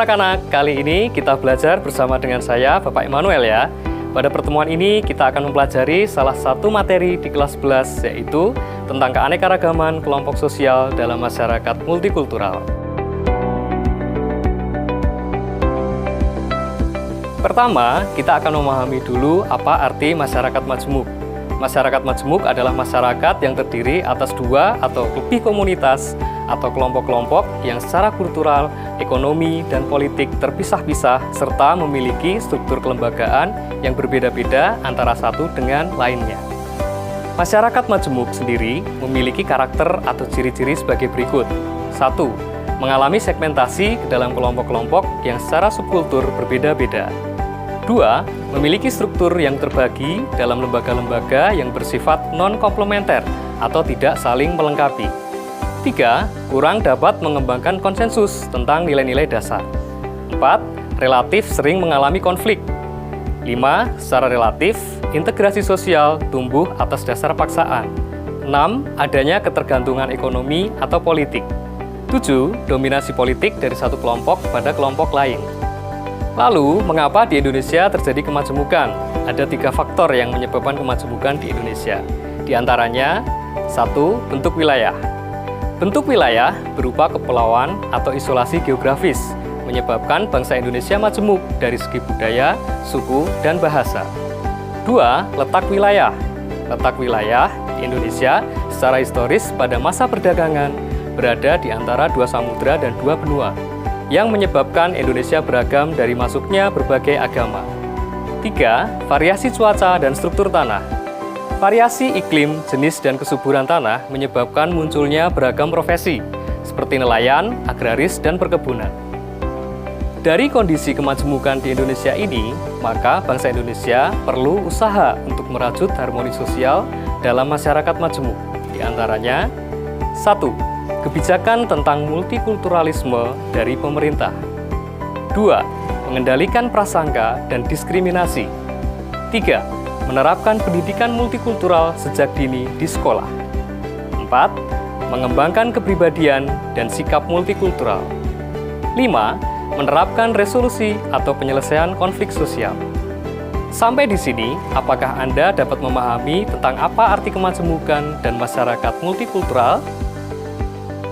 anak-anak, kali ini kita belajar bersama dengan saya, Bapak Immanuel ya. Pada pertemuan ini kita akan mempelajari salah satu materi di kelas 11, yaitu tentang keanekaragaman kelompok sosial dalam masyarakat multikultural. Pertama, kita akan memahami dulu apa arti masyarakat majemuk. Masyarakat majemuk adalah masyarakat yang terdiri atas dua atau lebih komunitas atau kelompok-kelompok yang secara kultural, ekonomi, dan politik terpisah-pisah serta memiliki struktur kelembagaan yang berbeda-beda antara satu dengan lainnya. Masyarakat majemuk sendiri memiliki karakter atau ciri-ciri sebagai berikut. 1. Mengalami segmentasi ke dalam kelompok-kelompok yang secara subkultur berbeda-beda. 2. Memiliki struktur yang terbagi dalam lembaga-lembaga yang bersifat non-komplementer atau tidak saling melengkapi. 3. Kurang dapat mengembangkan konsensus tentang nilai-nilai dasar. 4. Relatif sering mengalami konflik. 5. Secara relatif, integrasi sosial tumbuh atas dasar paksaan. 6. Adanya ketergantungan ekonomi atau politik. 7. Dominasi politik dari satu kelompok pada kelompok lain. Lalu, mengapa di Indonesia terjadi kemajemukan? Ada 3 faktor yang menyebabkan kemajemukan di Indonesia. Di antaranya, 1. Bentuk wilayah. Bentuk wilayah berupa kepulauan atau isolasi geografis, menyebabkan bangsa Indonesia majemuk dari segi budaya, suku, dan bahasa. 2. Letak wilayah. Letak wilayah di Indonesia secara historis pada masa perdagangan berada di antara 2 samudra dan 2 benua, yang menyebabkan Indonesia beragam dari masuknya berbagai agama. 3. Variasi cuaca dan struktur tanah. Variasi iklim, jenis, dan kesuburan tanah menyebabkan munculnya beragam profesi, seperti nelayan, agraris, dan perkebunan. Dari kondisi kemajemukan di Indonesia ini, maka bangsa Indonesia perlu usaha untuk merajut harmoni sosial dalam masyarakat majemuk. Di antaranya, 1. Kebijakan tentang multikulturalisme dari pemerintah. 2. Mengendalikan prasangka dan diskriminasi. 3. Menerapkan pendidikan multikultural sejak dini di sekolah. 4. Mengembangkan kepribadian dan sikap multikultural. 5. Menerapkan resolusi atau penyelesaian konflik sosial. Sampai di sini, apakah Anda dapat memahami tentang apa arti kemajemukan dan masyarakat multikultural?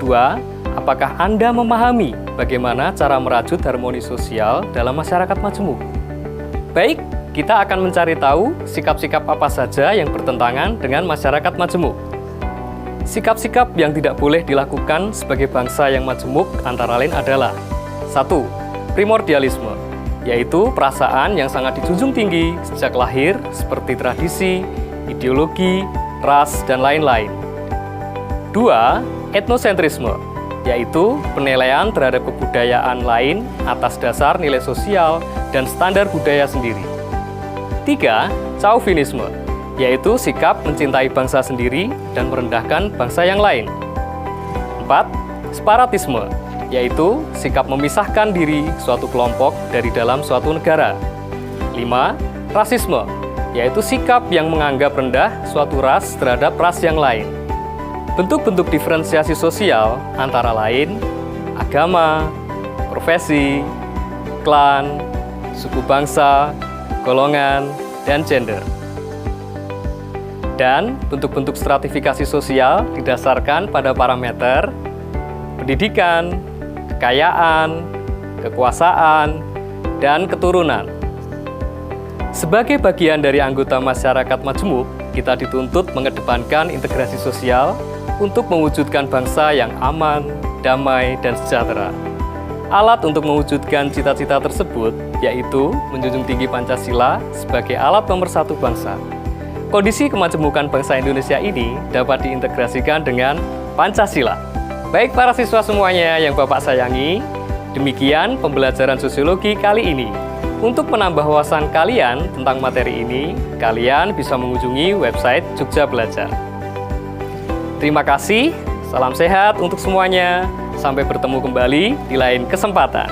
2. Apakah Anda memahami bagaimana cara merajut harmoni sosial dalam masyarakat majemuk? Baik, kita akan mencari tahu sikap-sikap apa saja yang bertentangan dengan masyarakat majemuk. Sikap-sikap yang tidak boleh dilakukan sebagai bangsa yang majemuk antara lain adalah 1. Primordialisme, yaitu perasaan yang sangat dijunjung tinggi sejak lahir seperti tradisi, ideologi, ras, dan lain-lain. 2. Etnosentrisme, yaitu penilaian terhadap kebudayaan lain atas dasar nilai sosial dan standar budaya sendiri. 3. Chauvinisme, yaitu sikap mencintai bangsa sendiri dan merendahkan bangsa yang lain. 4. Separatisme, yaitu sikap memisahkan diri suatu kelompok dari dalam suatu negara. 5. Rasisme, yaitu sikap yang menganggap rendah suatu ras terhadap ras yang lain. Bentuk-bentuk diferensiasi sosial antara lain agama, profesi, klan, suku bangsa, golongan, dan gender. Dan bentuk-bentuk stratifikasi sosial didasarkan pada parameter pendidikan, kekayaan, kekuasaan, dan keturunan. Sebagai bagian dari anggota masyarakat majemuk, kita dituntut mengedepankan integrasi sosial untuk mewujudkan bangsa yang aman, damai, dan sejahtera. Alat untuk mewujudkan cita-cita tersebut yaitu menjunjung tinggi Pancasila sebagai alat pemersatu bangsa. Kondisi kemajemukan bangsa Indonesia ini dapat diintegrasikan dengan Pancasila. Baik para siswa semuanya yang Bapak sayangi, demikian pembelajaran sosiologi kali ini. Untuk menambah wawasan kalian tentang materi ini, kalian bisa mengunjungi website Jogja Belajar. Terima kasih, salam sehat untuk semuanya. Sampai bertemu kembali di lain kesempatan.